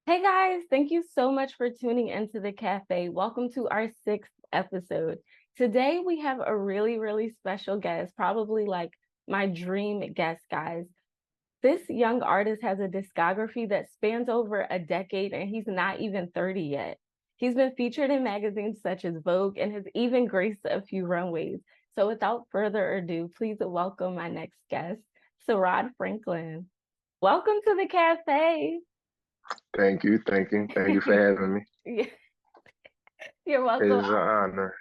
Hey guys, thank you so much for tuning into the cafe. Welcome to our sixth episode. Today we have a really special guest, probably like my dream guest, guys. This young artist has a discography that spans over a decade and he's not even 30 yet. He's been featured in magazines such as Vogue and has even graced a few runways. So without further ado, please welcome my next guest, Suirad Franklin. Welcome to the cafe. Thank you for having me. You're It welcome. is an honor.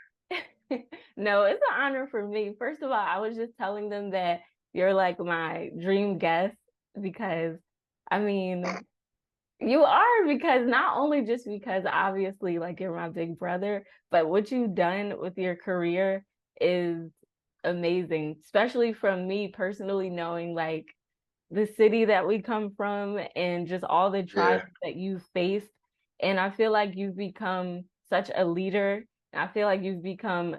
No, it's an honor for me. First of all, I was just telling them that you're like my dream guest because I mean, you are because not only just because obviously like you're my big brother, but what you've done with your career is amazing, especially from me personally knowing like the city that we come from and just all the Yeah, trials that you've faced. And I feel like you've become such a leader. I feel like you've become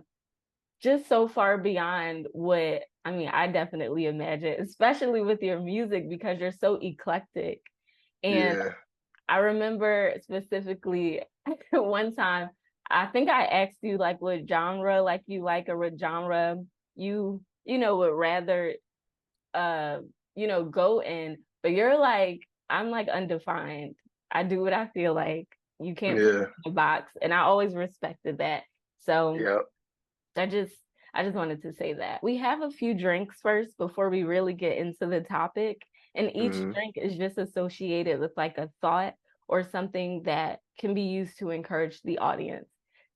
just so far beyond what I mean, I definitely imagine, especially with your music because you're so eclectic. And yeah. I remember specifically one time, I think I asked you like what genre like you like or what genre you would rather uh go in, but you're like, I'm like undefined. I do what I feel like. You can't put Yeah, me in a box. And I always respected that. So yep. I just I just wanted to say that. We have a few drinks first before we really get into the topic. And each Hmm. drink is just associated with like a thought or something that can be used to encourage the audience.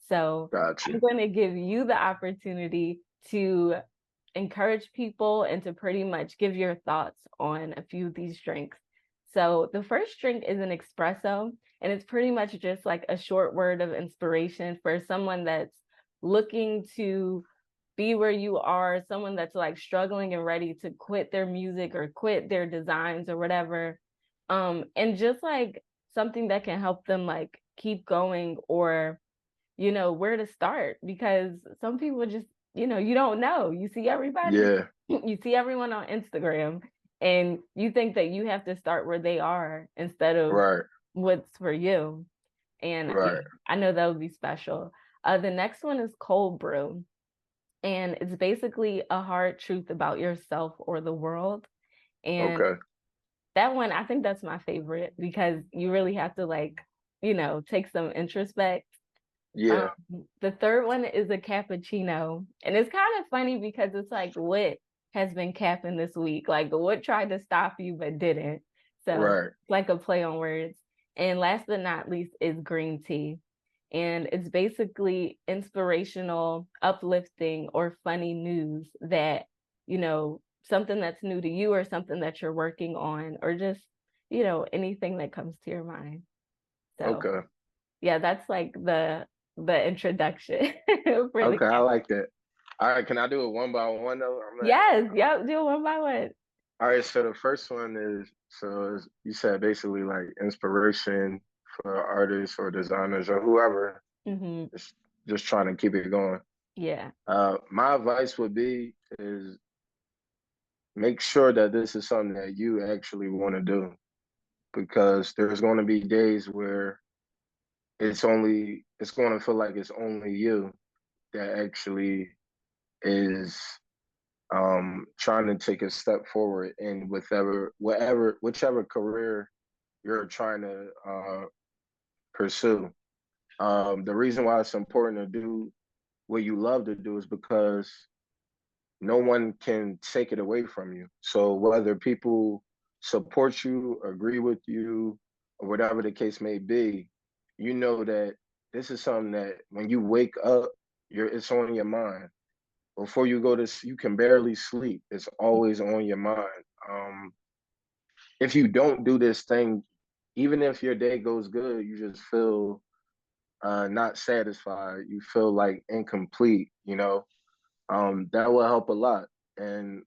So Got I'm you. going to give you the opportunity to encourage people and to pretty much give your thoughts on a few of these drinks. So the first drink is an espresso, and it's pretty much just like a short word of inspiration for someone that's looking to be where you are, someone that's like struggling and ready to quit their music or quit their designs or whatever. And just like something that can help them like keep going or where to start because some people just, you don't know. You see everybody, Yeah, you see everyone on Instagram and you think that you have to start where they are instead of right, what's for you. And yeah, right. I know that would be special. The next one is cold brew, and it's basically a hard truth about yourself or the world. And Okay. that one, I think that's my favorite because you really have to like, take some introspect. um, Yeah, the third one is a cappuccino, and it's kind of funny because it's like what has been capping this week, like what tried to stop you but didn't. So right. it's like a play on words. And last but not least is green tea, and it's basically inspirational, uplifting, or funny news that something that's new to you or something that you're working on, or just anything that comes to your mind. So Okay. yeah, that's like the introduction for the Okay, I cat. like that. All right, can I do it one by one though? Yes, yep, do it one by one. All right, so the first one is you said basically like inspiration for artists or designers or whoever. Hmm. Just just trying to keep it going. Yeah. My advice would be is make sure that this is something that you actually want to do because there's going to be days where it's going to feel like it's only you that actually is trying to take a step forward in whichever career you're trying to pursue. The reason why it's important to do what you love to do is because no one can take it away from you. So whether people support you, agree with you, or whatever the case may be, you know that this is something that when you wake up, it's on your mind. Before you go to, you can barely sleep. It's always on your mind. If you don't do this thing, even if your day goes good, you just feel not satisfied. You feel like incomplete. That will help a lot. And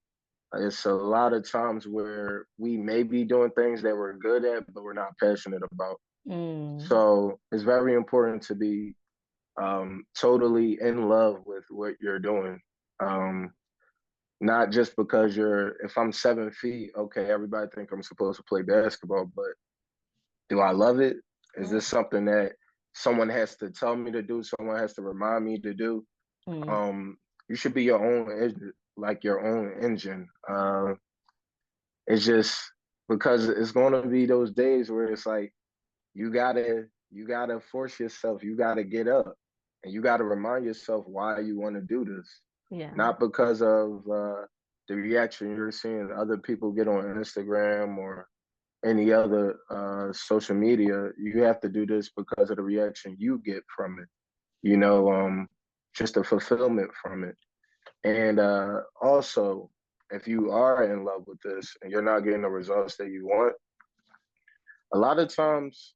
it's a lot of times where we may be doing things that we're good at, but we're not passionate about. Mm. So it's very important to be totally in love with what you're doing. Um, Not just because if I'm 7 feet, okay, everybody think I'm supposed to play basketball, but do I love it? Is this something that someone has to tell me to do? Someone has to remind me to do? Mm, Um, you should be your own like your own engine. It's just because it's going to be those days where it's like you gotta force yourself. You gotta get up, and you gotta remind yourself why you want to do this, yeah. not because of the reaction you're seeing other people get on Instagram or any other social media. You have to do this because of the reaction you get from it. You know, just the fulfillment from it. And also, if you are in love with this and you're not getting the results that you want, a lot of times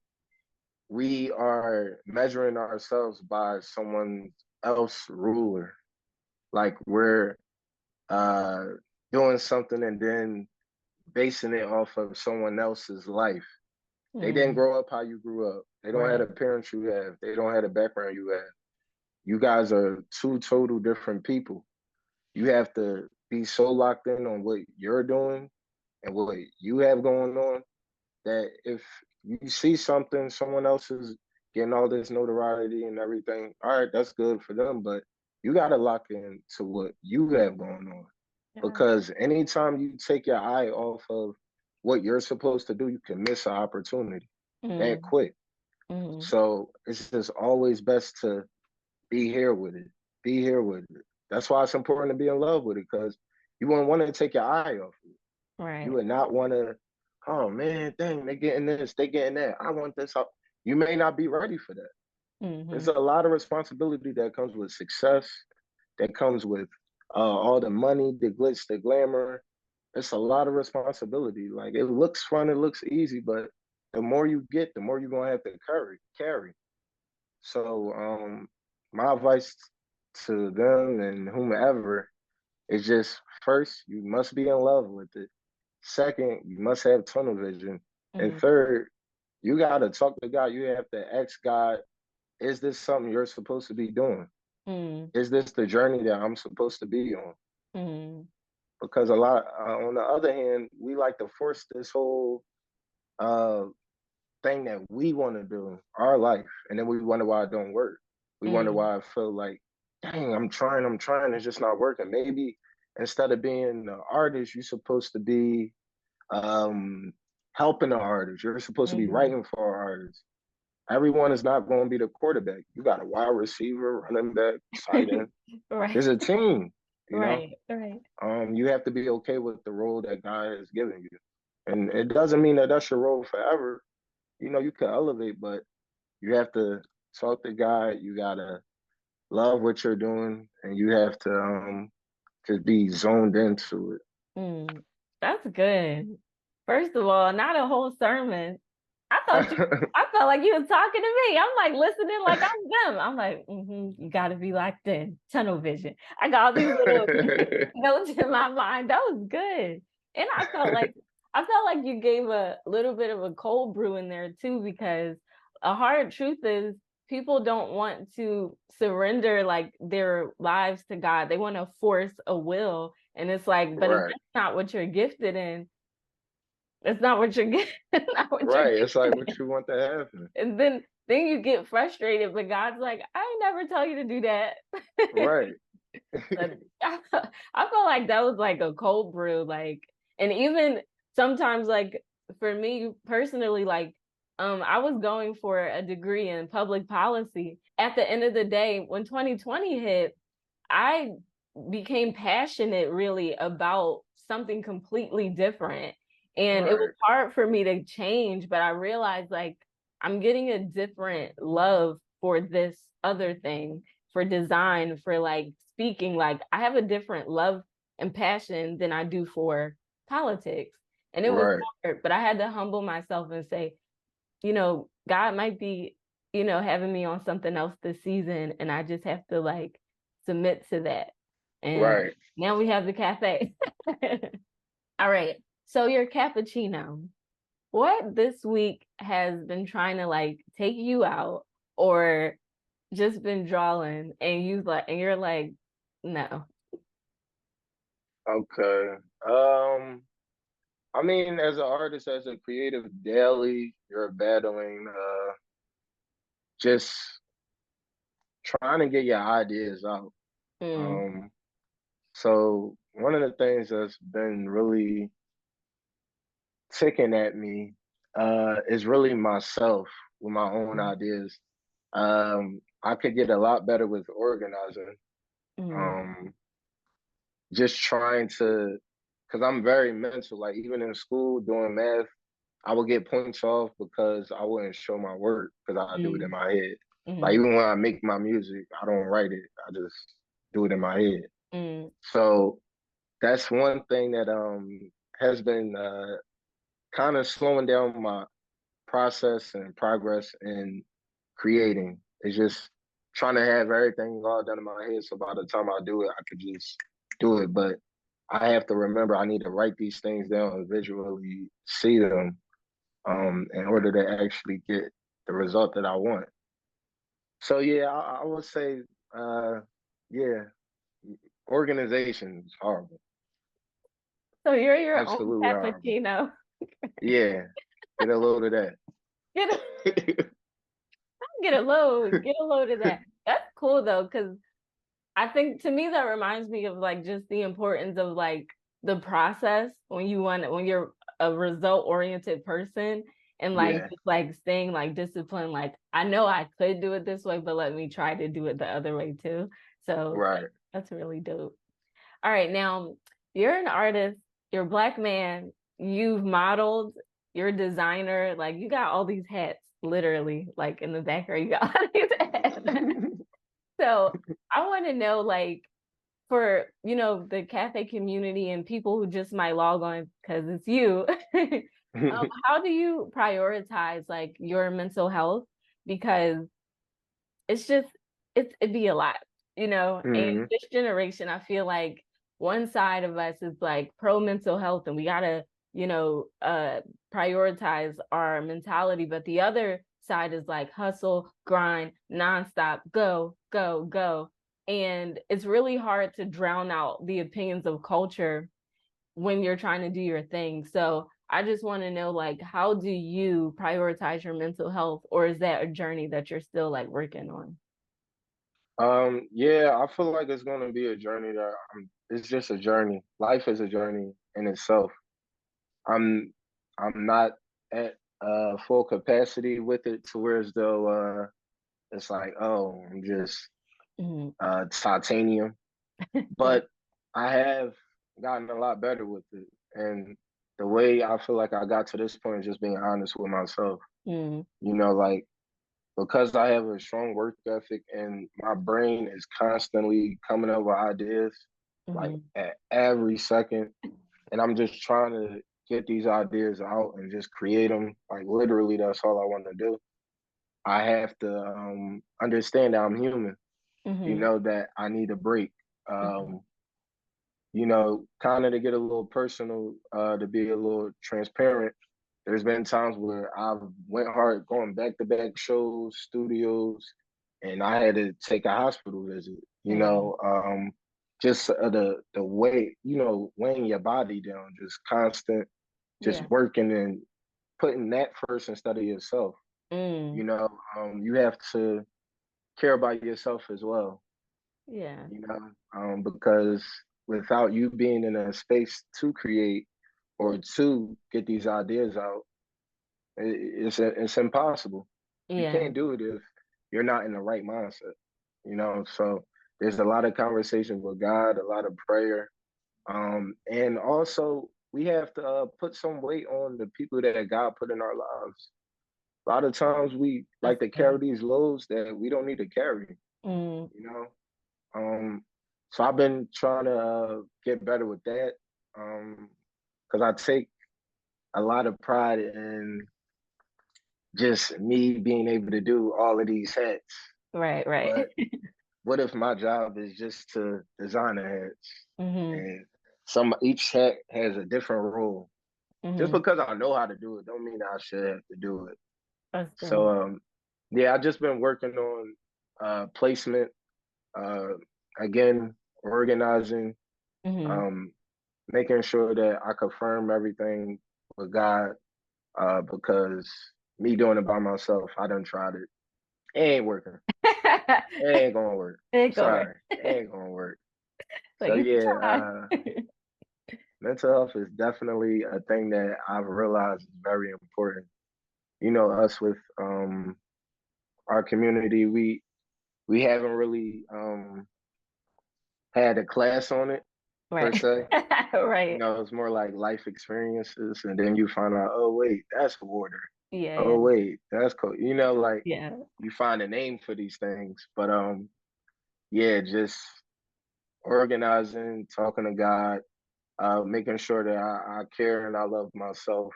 we are measuring ourselves by someone else ruler. Like we're uh, doing something and then basing it off of someone else's life. They didn't Mm, grow up how you grew up. They don't have right. the parents you have. They don't have the background you have. You guys are two total different people. You have to be so locked in on what you're doing and what you have going on that if you see something, someone else is getting all this notoriety and everything, all right, that's good for them, but you got to lock in to what you have going on. Yeah. Because anytime you take your eye off of what you're supposed to do, you can miss an opportunity that Mm, quick. mm, So it's just always best to be here with it. Be here with it. That's why it's important to be in love with it, because you wouldn't want to take your eye off it. You right. would not want to, oh man, dang, they getting this, they getting that. I want this. You may not be ready for that. There's Mm-hmm. a lot of responsibility that comes with success, that comes with all the money, the glitz, the glamour. It's a lot of responsibility. Like it looks fun, it looks easy, but the more you get, the more you're gonna have to carry. So my advice to them and whomever is just first, you must be in love with it. Second, you must have tunnel vision. And Mm, third, you gotta talk to God. You have to ask God, is this something you're supposed to be doing? mm, Is this the journey that I'm supposed to be on? mm, Because a lot, on the other hand, we like to force this whole uh, thing that we want to do, our life, and then we wonder why it don't work. We wonder mm, why I feel like, dang, I'm trying, it's just not working. Maybe instead of being an artist, you're supposed to be um, helping the artist. You're supposed to be mm-hmm. writing for artists. Everyone is not going to be the quarterback. You got a wide receiver, running back, tight end. Right. There's a team, you know. Right. Right. You have to be okay with the role that God has given you, and it doesn't mean that that's your role forever. You know, you can elevate, but you have to talk to God. You gotta love what you're doing, and you have to just be zoned into it. Mm, that's good. First of all, not a whole sermon. I thought you, I felt like you was talking to me. I'm like listening like I'm them. I'm like, you got to be locked in, tunnel vision. I got all these little notes in my mind. That was good. And I felt like you gave a little bit of a cold brew in there too, because a hard truth is people don't want to surrender like their lives to God. They want to force a will. And it's like, but if Right, that's not what you're gifted in, it's not what you're getting, not what you're right. It's like what gifted you want to happen. in. And then you get frustrated, but God's like, I ain't never tell you to do that. Right. So I feel like that was like a cold brew, like, and even sometimes, like for me personally, like, I was going for a degree in public policy. At the end of the day, when 2020 hit, I became passionate really about something completely different. And it was Right. hard for me to change, but I realized like I'm getting a different love for this other thing, for design, for like speaking. Like I have a different love and passion than I do for politics. And it was Right. hard, but I had to humble myself and say, God might be, having me on something else this season, and I just have to like submit to that. And Right. now we have the cafe. All right. So your cappuccino, what this week has been trying to like take you out or just been drawing and you're like, no. Okay. Um, I mean, as an artist, as a creative daily, you're battling. just trying to get your ideas out. Mm, Um, so one of the things that's been really ticking at me is really myself with my own mm, ideas. I could get a lot better with organizing. mm, Um, just trying to, because I'm very mental. Like even in school doing math, I would get points off because I wouldn't show my work because I do it in mm, my head. Like mm, even when I make my music, I don't write it. I just do it in my head. mm. So that's one thing that has been kind of slowing down my process and progress in creating. It's just trying to have everything all done in my head. So by the time I do it, I could just do it. But I have to remember I need to write these things down and visually see them in order to actually get the result that I want. So yeah, I would say yeah, organization is horrible. So you're your own Absolutely horrible. cappuccino. Yeah, get a load of Get a that. get a load of that. That's cool though, because I think to me that reminds me of like just the importance of like the process when you're a result oriented person and like Yeah, just like staying like disciplined. Like I know I could do it this way, but let me try to do it the other way too. So right. that's really dope. All right, now you're an artist, you're a black man, you've modeled, you're a designer, like you got all these hats, literally, like in the background, you got all these hats. So I want to know, like, for the cafe community and people who just might log on because it's you, how do you prioritize like your mental health? Because it's just it'd be a lot, and hmm this generation, I feel like one side of us is like pro mental health and we gotta prioritize our mentality, but the other side is like hustle, grind, nonstop, go go go, and it's really hard to drown out the opinions of culture when you're trying to do your thing. So I just want to know, like, how do you prioritize your mental health, or is that a journey that you're still like working on? Yeah, I feel like it's gonna be a journey that it's just a journey. Life is a journey in itself. I'm I'm not at full capacity with it to where as though it's like, oh, I'm just Mm-hmm. titanium. Right. But I have gotten a lot better with it. And the way I feel like I got to this point is just being honest with myself. Mm-hmm. Like because I have a strong work ethic and my brain is constantly coming up with ideas like Mm-hmm. at every second. And I'm just trying to get these ideas out and just create them. Like literally, that's all I want to do. I have to understand that I'm human, Mm-hmm. that I need a break. Mm-hmm. Um, kind of to get a little personal, to be a little transparent. There's been times where I've went hard going back to back shows, studios, and I had to take a hospital visit. Mm-hmm. Just the way weighing your body down, just constant, just Yeah. working and putting that first instead of yourself. Mm. You have to care about yourself as well. Yeah. Because without you being in a space to create or to get these ideas out, it's impossible. You Yeah. can't do it if you're not in the right mindset. So there's a lot of conversation with God, a lot of prayer, and also we have to put some weight on the people that God put in our lives. A lot of times we like That's to carry good. these loads that we don't need to carry. Mm. You know, um, so I've been trying to get better with that because I take a lot of pride in just me being able to do all of these hats. Right, right. But what if my job is just to design the hats Mm-hmm. and each hat has a different role? Just Mm-hmm. because I know how to do it, don't mean I should have to do it. That's So dope. yeah, I just been working on placement, uh, again, organizing, Mm-hmm. um, making sure that I confirm everything with God, because me doing it by myself, I done tried it. It ain't working. It ain't gonna work. Take over. Sorry, it ain't gonna work. But So you can yeah, try. mental health is definitely a thing that I've realized is very important. You know, us with our community, we haven't really had a class on it per Right. se. You Right. know, it's more like life experiences, and then you find out, oh wait, that's water. Yeah, Oh yeah. wait, that's cool. You know, like Yeah. you find a name for these things, but yeah, just organizing, talking to God, making sure that I care and I love myself.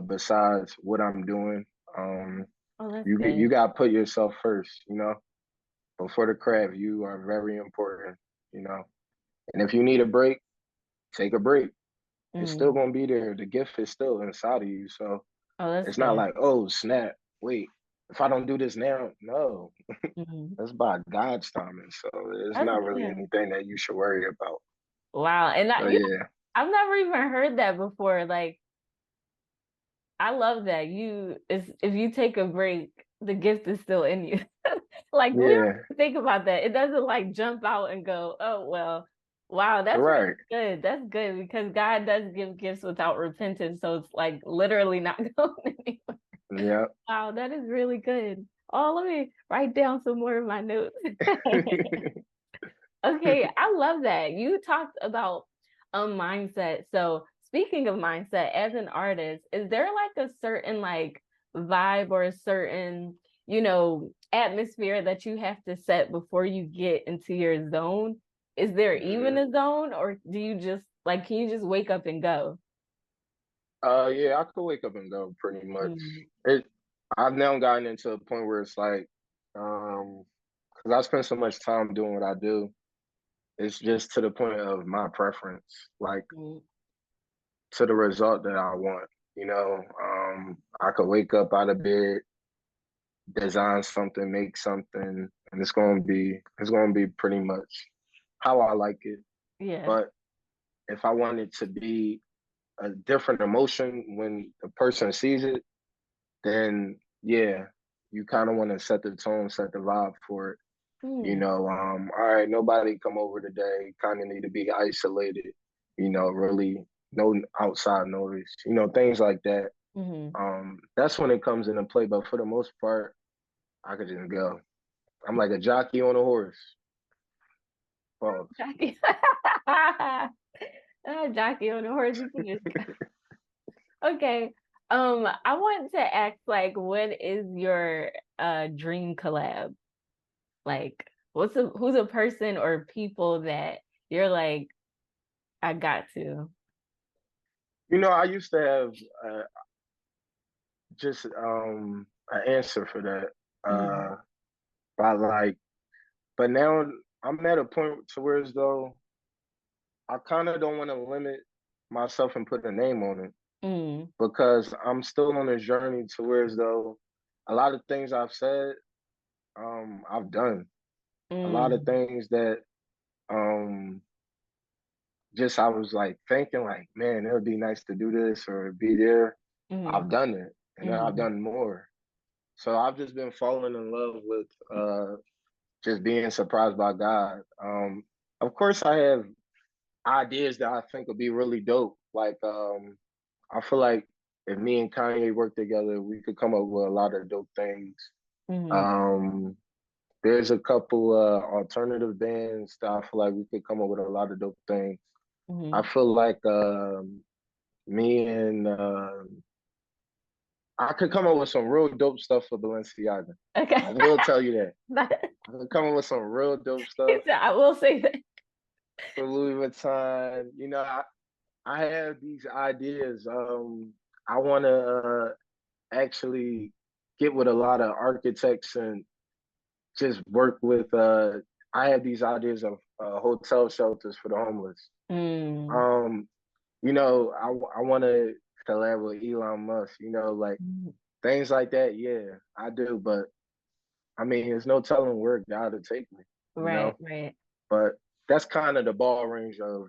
Besides what I'm doing, Oh, that's you good. got to put yourself first. You know, before the craft, you are very important. You know, and if you need a break, take a break. It's still Mm. gonna be there. The gift is still inside of you. So Oh, that's it's not good. like, oh snap, wait, if I don't do this now, no, Mhm. that's by God's timing. So it's That's not really good. anything that you should worry about. Wow. And So yeah, I've never even heard that before. Like, I love that. If you take a break, the gift is still in you. Like, we yeah, don't think about that. It doesn't like jump out and go, oh, well, wow, that's really right. good. That's good because God does give gifts without repentance. So it's like literally not going anywhere. Yeah. Wow, that is really good. Oh, let me write down some more of my notes. Okay, I love that. You talked about mindset. So speaking of mindset, as an artist, is there like a certain like vibe or a certain, atmosphere that you have to set before you get into your zone? Is there even Mhm. a zone or do you just like can you just wake up and go? Yeah, I could wake up and go pretty much. Mm, It, I've now gotten into a point where it's like, because I spend so much time doing what I do, it's just to the point of my preference, like mm, to the result that I want. You know, I could wake up out of bed, design something, make something, and it's gonna be pretty much how I like it. yeah. But if I want it to be a different emotion when the person sees it, then yeah, you kind of want to set the tone, set the vibe for it. You Mm, know, all right, nobody come over today. Kind of need to be isolated. You know, really no outside noise. You know, things like that. hmm That's when it comes into play. But for the most part, I could just go. I'm like a jockey on a horse. Pause. Jockey. Jockey on the horse, you can just okay. I want to ask like what is your dream collab? Like who's a person or people that you're like, I got to. You know, I used to have just an answer for that. Mm, By like, but now I'm at a point to where as though I kind of don't want to limit myself and put a name on it mm, because I'm still on a journey to where as though a lot of things I've said, I've done. A lot of mm, things that um just I was like thinking like, man, it would be nice to do this or be there. mm, I've done it and then I've mm, done more. So I've just been falling in love with just being surprised by God. Of course I have ideas that I think would be really dope. Like I feel like if me and Kanye work together, we could come up with a lot of dope things. mm, Um, there's a couple alternative bands that I feel like we could come up with a lot of dope things. I mm. feel like me and I could come up with some real dope stuff for Balenciaga. Okay. I will tell you that. I could come up with some real dope stuff I will say that. for Louis Vuitton. You know, I have these ideas. I want to actually get with a lot of architects and just work with. I have these ideas of hotel shelters for the homeless. Mm, Um, you know, I want to collab with Elon Musk. You know, like mm. things like that. Yeah, I do. But I mean, there's no telling where God will take me. You Right, know, right. but that's kind of the ball range of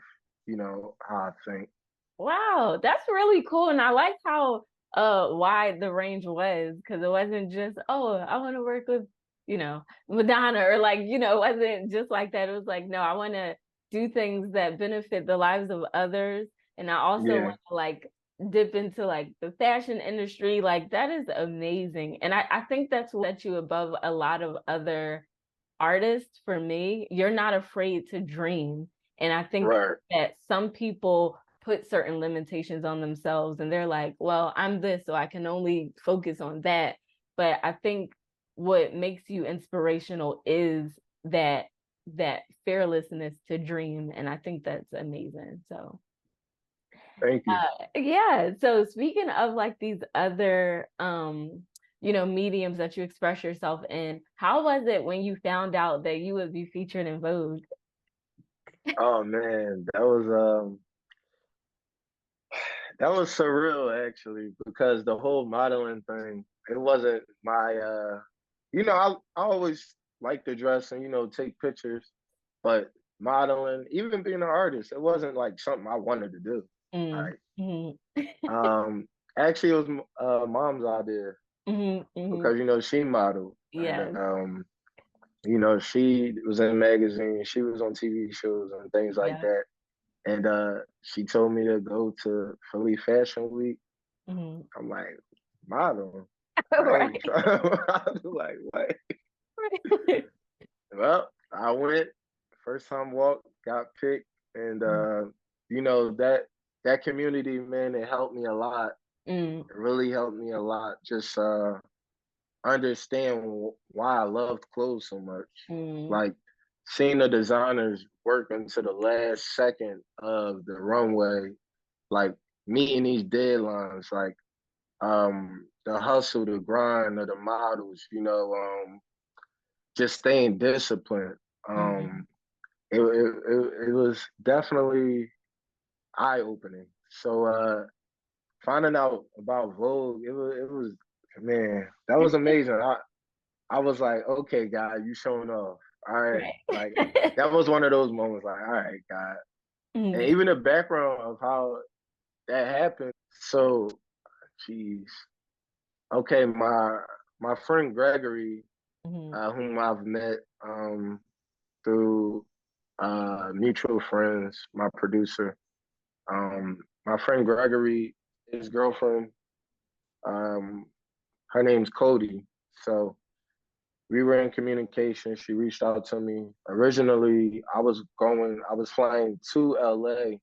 how I think. Wow, that's really cool. And I like how wide the range was, because it wasn't just, oh, I want to work with, Madonna, or like, it wasn't just like that. It was like, no, I want to do things that benefit the lives of others. And I also Yeah, want to like dip into like the fashion industry. Like that is amazing. And I think that's what sets you above a lot of other artists. For me, you're not afraid to dream. And I think right. that some people put certain limitations on themselves and they're like, well, I'm this, so I can only focus on that. But I think what makes you inspirational is that fearlessness to dream. And I think that's amazing. So Thank you. yeah. So speaking of like these other mediums that you express yourself in, how was it when you found out that you would be featured in Vogue? Oh man, that was surreal actually because the whole modeling thing, it wasn't my I always like to dress and take pictures, but modeling, even being an artist, it wasn't like something I wanted to do. Mm, Like mhm, actually it was mom's idea mhm, mhm. because she modeled and Yes. she was in magazines, she was on TV shows and things like Yeah. that. And she told me to go to Philly Fashion Week. Mhm. I'm like, model? I ain't Right. trying to model. Like, what? Right. Well, I went, first time walk, got picked. And, that community, man, it helped me a lot. Mm, It really helped me a lot. Just understand why I loved clothes so much. mm, Like, seeing the designers work into the last second of the runway, like meeting these deadlines, like the hustle, the grind of the models, just staying disciplined. mhm, It was definitely eye opening. So finding out about Vogue, it was man, that was amazing. I was like, okay, God, you showing off. All right, like right. that was one of those moments. Like, all right, God, and Mm, even the background of how that happened. So, geez, okay, my friend Gregory, mhm, whom I've met through mutual friends, my producer. My friend Gregory, his girlfriend, um, her name's Cody. So we were in communication. She reached out to me. Originally, I was flying to LA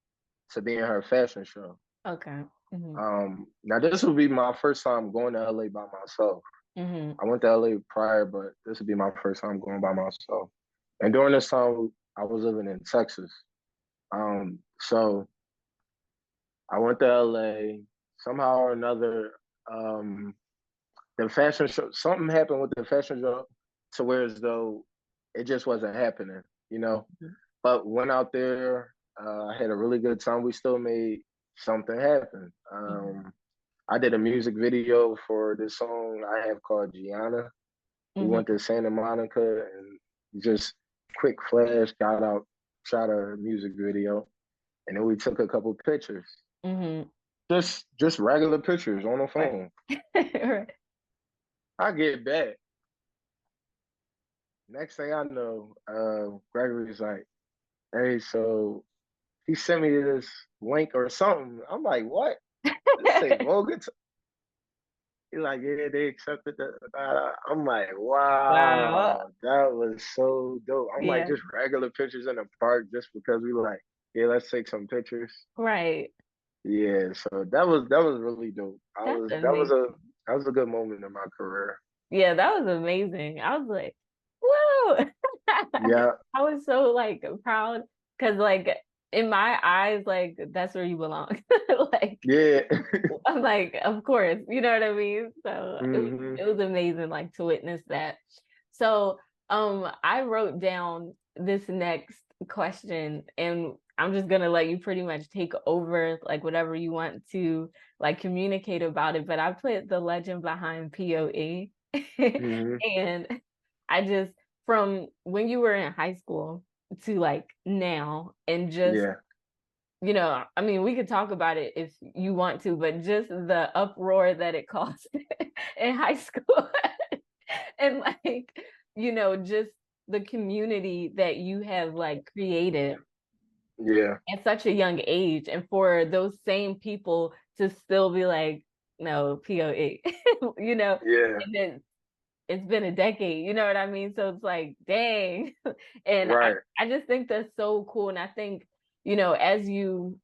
to be in her fashion show. okay. Mhm, Now this will be my first time going to LA by myself. mhm, I went to LA prior, but this would be my first time going by myself. And during this time, I was living in Texas. So I went to LA. Somehow or another, um, the fashion show, something happened with the fashion show to where as though it just wasn't happening. mhm, But went out there, I had a really good time. We still made something happen. mhm, I did a music video for this song I have called Gianna. We mhm, went to Santa Monica and just quick flash, got out, shot a music video, and then we took a couple pictures. mhm. Just regular pictures on the Right. phone. Right. I get back. Next thing I know, Gregory's like, hey, so he sent me this link or something. I'm like, what? This say Vogue Italia. He's like, yeah, they accepted that. I'm like, Wow. wow, that was so dope. I'm like, Yeah. just regular pictures in the park just because we like, yeah, let's take some pictures. Right. Yeah, so that was really dope. That's That amazing. was a good moment in my career. Yeah, that was amazing. I was like, whoa. Yeah, I was so like proud because like in my eyes, like that's where you belong. Like yeah. I'm like, of course, you know what I mean? So it was hmm it was amazing like to witness that. So I wrote down this next question and I'm just gonna let you pretty much take over like whatever you want to like communicate about it. But I put the legend behind POE. hmm And I just from when you were in high school to like now and just Yeah. you know, I mean, we could talk about it if you want to, but just the uproar that it caused in high school and like, you know, just the community that you have like created Yeah, at such a young age, and for those same people to still be like, no, POE, you know, yeah, and then it's been a decade, you know what I mean? So it's like, dang. And right, I just think that's so cool. And I think, you know, as you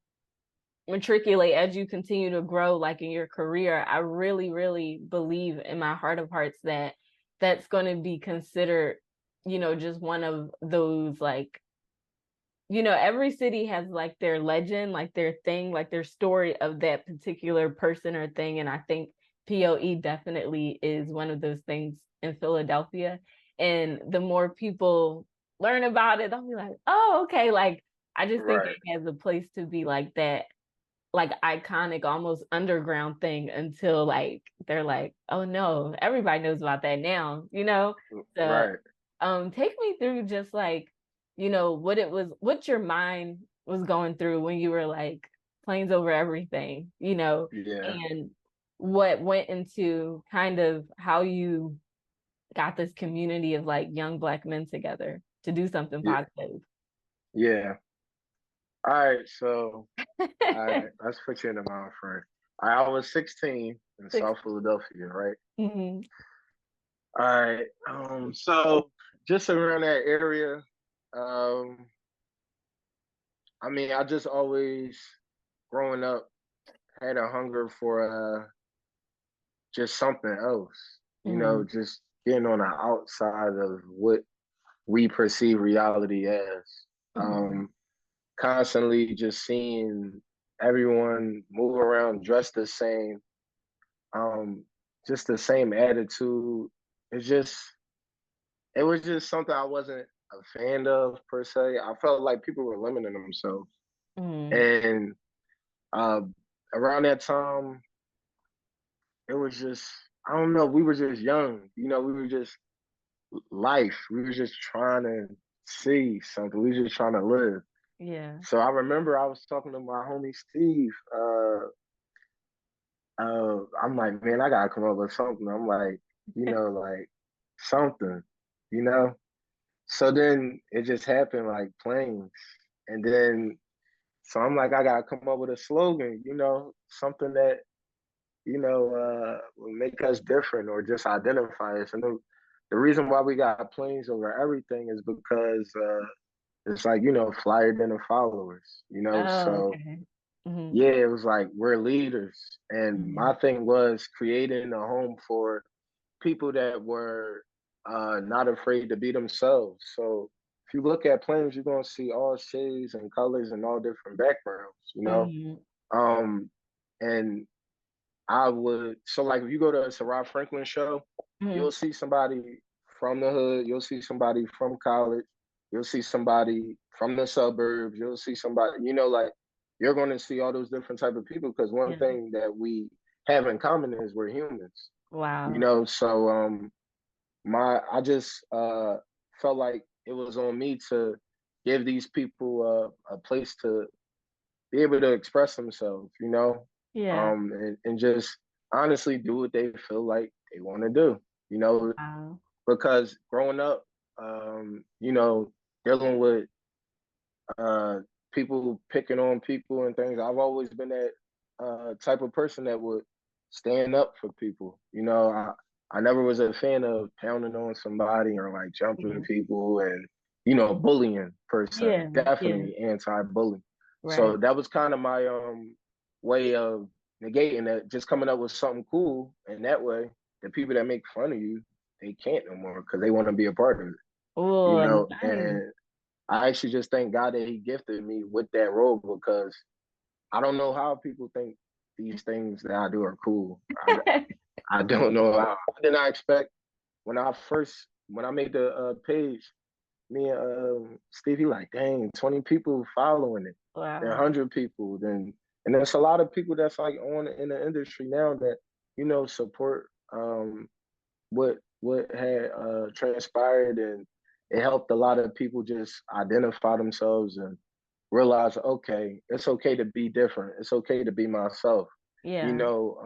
matriculate, as you continue to grow like in your career, I really, really believe in my heart of hearts that that's going to be considered, you know, just one of those like, you know, every city has like their legend, like their thing, like their story of that particular person or thing. And I think POE definitely is one of those things in Philadelphia. And the more people learn about it, they'll be like, oh, okay. Like, I just think right, it has a place to be like that, like iconic, almost underground thing until like they're like, oh no, everybody knows about that now, you know? So right. take me through just like, you know, what it was, what your mind was going through when you were like planes over everything, you know, Yeah, and what went into kind of how you got this community of like young Black men together to do something yeah, positive. yeah. All right, so let's put you in the mind frame. I was 16 in Six. South Philadelphia, right? Mm-hmm. All right. So just around that area, um, I mean, I just always growing up had a hunger for just something else, Mm-hmm. just getting on the outside of what we perceive reality as. Mm-hmm. Um, Constantly just seeing everyone move around dressed the same, um, just the same attitude. It's just it was just something I wasn't a fan of per se. I felt like people were limiting themselves. Mm-hmm. And uh, around that time, it was just I don't know. We were just young, we were just life. We were just trying to see something. We were just trying to live. Yeah. So I remember I was talking to my homie Steve. I'm like, man, I gotta come up with something. I'm like, like something, you know. So then it just happened, like planes, and then so I'm like, I gotta come up with a slogan, something that will make us different or just identify us. And the reason why we got planes over everything is because it's like flyer than the followers, Oh, So okay. Mm-hmm. yeah, it was like we're leaders, and Mm-hmm. my thing was creating a home for people that were not afraid to be themselves. So if you look at planes, you're gonna see all shades and colors and all different backgrounds. Mm-hmm. Um, and I would so like if you go to a Suirad Franklin show, Mm-hmm. you'll see somebody from the hood, you'll see somebody from college, you'll see somebody from the suburbs, you'll see somebody, like you're going to see all those different type of people because one Yeah. thing that we have in common is we're humans, Wow. So my I just felt like it was on me to give these people a place to be able to express themselves, Yeah. and just honestly do what they feel like they want to do, you know, Wow. because growing up, dealing with uh, people picking on people and things, I've always been that type of person that would stand up for people. I never was a fan of pounding on somebody or like jumping Yeah. people and, bullying per se. Yeah. Yeah. Definitely anti-bullying. Right. So that was kind of my way of negating that, just coming up with something cool. And that way, the people that make fun of you, they can't no more because they want to be a part of it, Oh, nice. and I actually just thank God that He gifted me with that role because I don't know how people think these things that I do are cool. I don't know how. I did not expect when I made the page, me and Steve, he like, dang, 20 people following it, then Wow. 100 people, then and there's a lot of people that's like on in the industry now that support what had transpired, and it helped a lot of people just identify themselves and realize, okay, it's okay to be different. It's okay to be myself. You Yeah. know,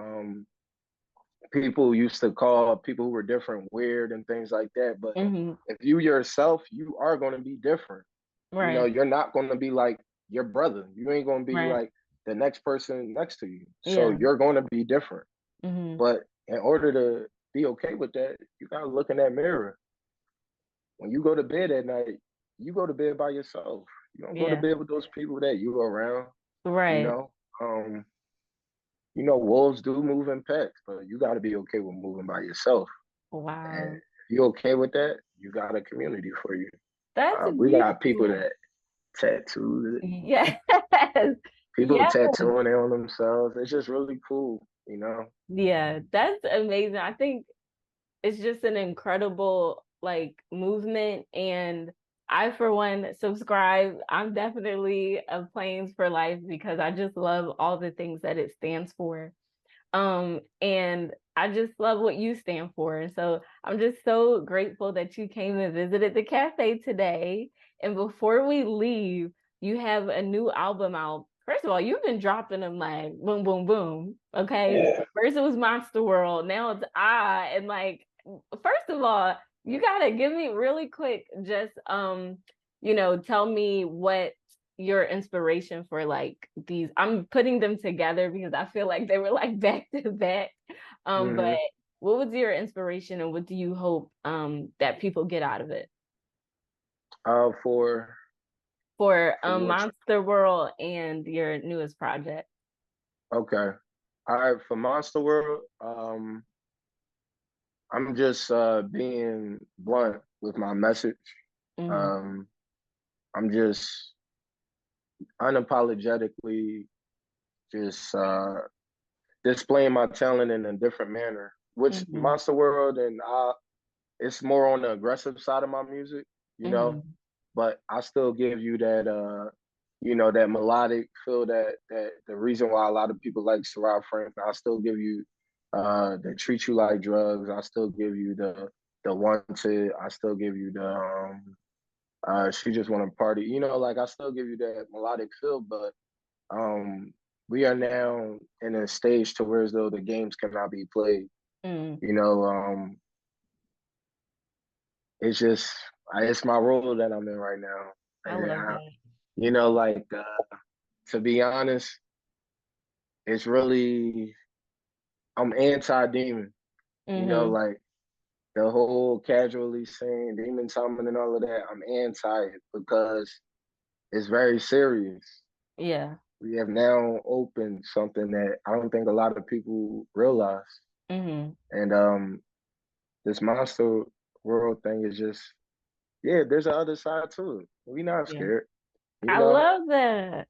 people used to call people who were different weird and things like that. But Hmm. if you yourself, you are going to be different. You know, Right. you're not going to be like your brother. You ain't going to be Right. like the next person next to you. So Yeah. you're going to be different. Hmm. But in order to be okay with that, you got to look in that mirror. When you go to bed at night, you go to bed by yourself. You don't go to Yeah. bed with those people that you around. You Right. know, um, wolves do move in packs, but you got to be okay with moving by yourself. And Wow. if you're okay with that, you got a community for you. That's We got people beautiful. that tattoo, Yes. people Yes. tattooing it on themselves. It's just really cool, you know. Yeah, that's amazing. I think it's just an incredible like movement, and I for one subscribe. I'm definitely a Planes for Life because I just love all the things that it stands for. And I just love what you stand for. And so I'm just so grateful that you came and visited the cafe today. And before we leave, you have a new album out. First of all, you've been dropping them like boom, boom, boom. Okay. Yeah. First it was Monster World. Now it's and like, first of all, you gotta give me really quick, just tell me what your inspiration for like these. I'm putting them together because I feel like they were like back to back. But hmm what was your inspiration and what do you hope that people get out of it? for For which Monster World and your newest project. okay. All right, for Monster World, I'm just being blunt with my message. Mm-hmm. Um, I'm just unapologetically just displaying my talent in a different manner. Which Mm-hmm. Monster World and it's more on the aggressive side of my music, you know, Mm-hmm. but I still give you that that melodic feel, that the reason why a lot of people like Suirad Franklin. I still give you that treat you like drugs. I still give you the wanted. I still give you the she just want to party. Like I still give you that melodic feel, but um we are now in a stage to where as though the games cannot be played. Mm-hmm. You know, it's just it's my role that I'm in right now, I and love that. like to be honest, it's really I'm anti-demon. Mm-hmm. Like the whole casually saying demon summoning and all of that. I'm anti it because it's very serious. Yeah. We have now opened something that I don't think a lot of people realize, Mm-hmm. and this monster world thing is just yeah. There's a other side to it. We not Yeah. scared. You I know, love that.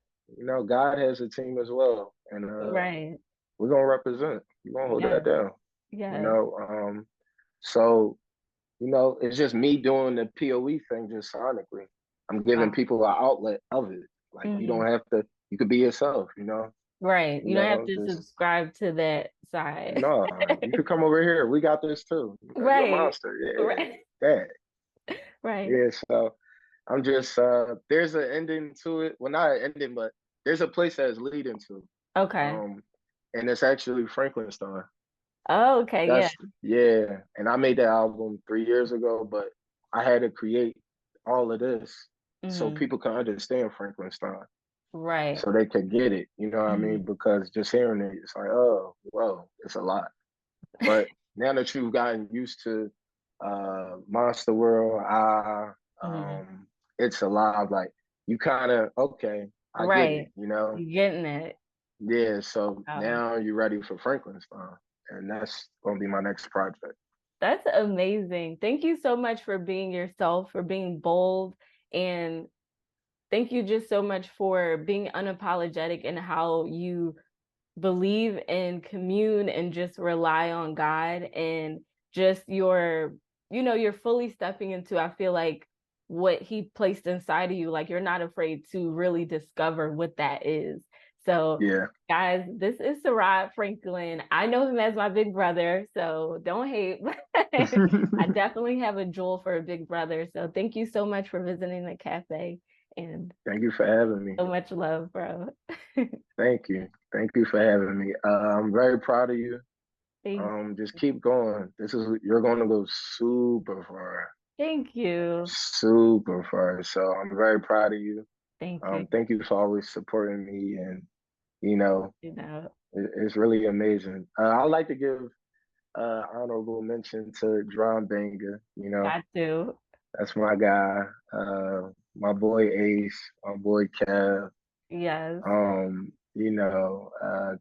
God has a team as well, and Right. we're gonna represent. We're gonna hold that Yes. down. You Yes. know, so it's just me doing the POE thing just sonically. I'm giving Wow. people an outlet of it. Like you Mm-hmm. don't have to. You could be yourself. Right. You don't have to Just subscribe to that side. no. You could come over here. We got this too. You're a Right. monster. Yeah, Right. that. Right. Yeah. So I'm just there's an ending to it. Well, not an ending, but there's a place that is leading to. Okay. Um, and it's actually Frankenstein. Oh, okay. Yeah. That's yeah. And I made that album 3 years ago, but I had to create all of this so Hmm. people can understand Frankenstein, Right. so they could get it. You know what I mean? Hmm. Because just hearing it, it's like, oh, whoa, it's a lot. But now that you've gotten used to Monster World, Hmm. it's alive. Like you kind of okay, I get it. Right. You getting it. Yeah. So Wow. now you're ready for Frankenstein, and that's gonna be my next project. That's amazing. Thank you so much for being yourself, for being bold, and thank you just so much for being unapologetic in how you believe and commune and just rely on God, and just you're fully stepping into, I feel like, what he placed inside of you. Like you're not afraid to really discover what that is. So Yeah. guys, this is Suirad Franklin. I know him as my big brother, so don't hate. I definitely have a jewel for a big brother. So thank you so much for visiting the cafe. And Thank you for having me. so much love, bro. Thank you. Thank you for having me. I'm very proud of you. Thank Just keep going. You're going to go super far, thank you. super far. So I'm very proud of you. Thank you. Thank you for always supporting me, and you know, You know, it's really amazing. I'd like to give honorable mention to Drum Banger. You know, got to. that's my guy. My boy Ace, my boy Kev. Yes.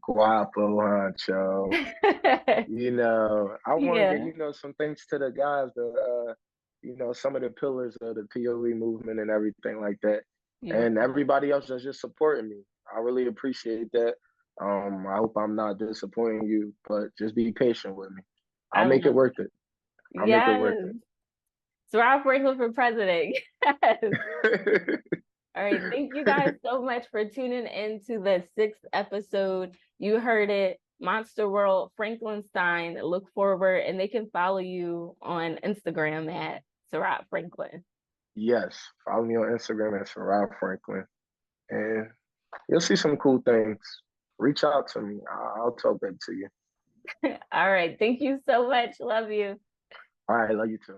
Guapo Honcho. I want to get, Yeah. some thanks to the guys that, some of the pillars of the POE movement and everything like that. Yeah. And everybody else that's just supporting me. I really appreciate that. I hope I'm not disappointing you, but just be patient with me. I'll I make it love worth it. I'll make it worth yes. Suirad Franklin for president. Yes. All right. Thank you guys so much for tuning into the sixth episode. You heard it. Monster World, Frankenstein. Look forward, and they can follow you on Instagram at Suirad Franklin. Yes. Follow me on Instagram at Suirad Franklin. And you'll see some cool things. Reach out to me. I'll talk back to you. All right. Thank you so much. Love you. All right. Love you too.